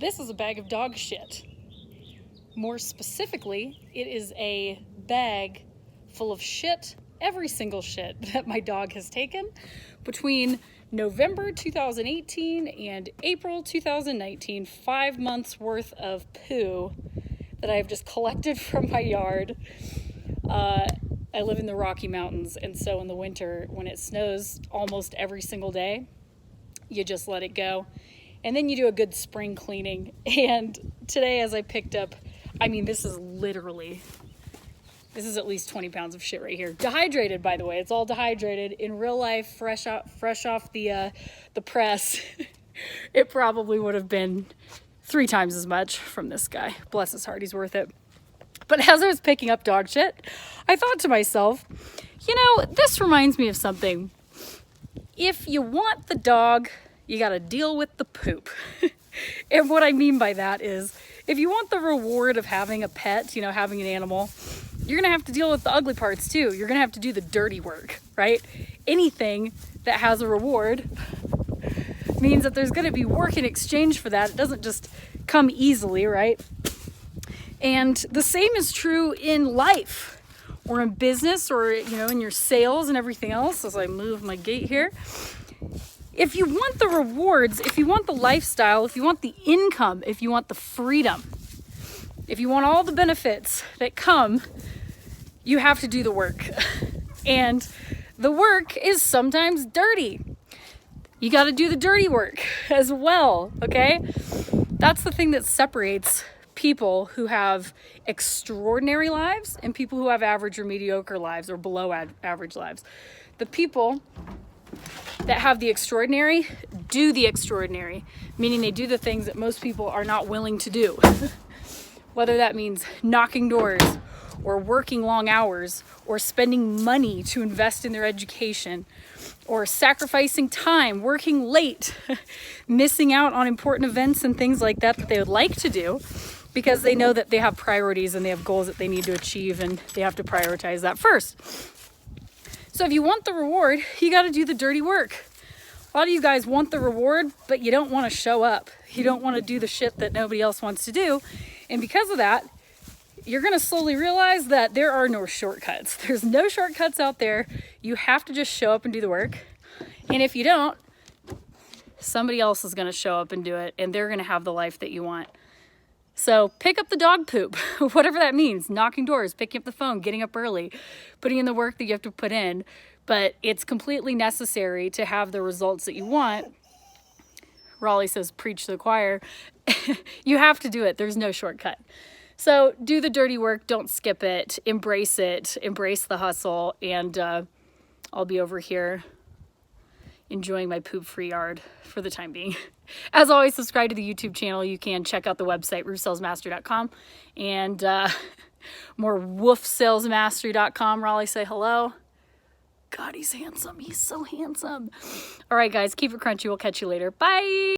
This is a bag of dog shit. More specifically, it is a bag full of shit, every single shit that my dog has taken between November 2018 and April 2019. 5 months worth of poo that I have just collected from my yard. I live in the Rocky Mountains, and so in the winter, when it snows almost every single day, you just let it go. And then you do a good spring cleaning. And today, as I picked up, I mean, this is at least 20 pounds of shit right here. Dehydrated, by the way. It's all dehydrated. In real life, fresh off the press, it probably would have been 3 times as much from this guy. Bless his heart, he's worth it. But as I was picking up dog shit, I thought to myself, you know, this reminds me of something. If you want the dog, you got to deal with the poop. And what I mean by that is, if you want the reward of having a pet, you know, having an animal, you're going to have to deal with the ugly parts too. You're going to have to do the dirty work, right? Anything that has a reward means that there's going to be work in exchange for that. It doesn't just come easily, right? And the same is true in life or in business or, you know, in your sales and everything else. As I move my gate here, if you want the rewards, if you want the lifestyle, if you want the income, if you want the freedom, if you want all the benefits that come, you have to do the work. And the work is sometimes dirty. You got to do the dirty work as well, okay? That's the thing that separates people who have extraordinary lives and people who have average or mediocre lives or below average lives. The people that have the extraordinary do the extraordinary, meaning they do the things that most people are not willing to do. Whether that means knocking doors or working long hours or spending money to invest in their education or sacrificing time, working late, missing out on important events and things like that they would like to do because they know that they have priorities and they have goals that they need to achieve and they have to prioritize that first. So if you want the reward, you got to do the dirty work. A lot of you guys want the reward, but you don't want to show up. You don't want to do the shit that nobody else wants to do. And because of that, you're going to slowly realize that there are no shortcuts. There's no shortcuts out there. You have to just show up and do the work. And if you don't, somebody else is going to show up and do it, and they're going to have the life that you want. So pick up the dog poop, whatever that means, knocking doors, picking up the phone, getting up early, putting in the work that you have to put in. But it's completely necessary to have the results that you want. Raleigh says, preach to the choir. You have to do it. There's no shortcut. So do the dirty work. Don't skip it. Embrace the hustle. And I'll be over here enjoying my poop-free yard for the time being. As always, subscribe to the YouTube channel. You can check out the website, roofsalesmastery.com, and more woofsalesmastery.com. Raleigh, say hello. God, he's handsome. He's so handsome. All right, guys, keep it crunchy. We'll catch you later. Bye.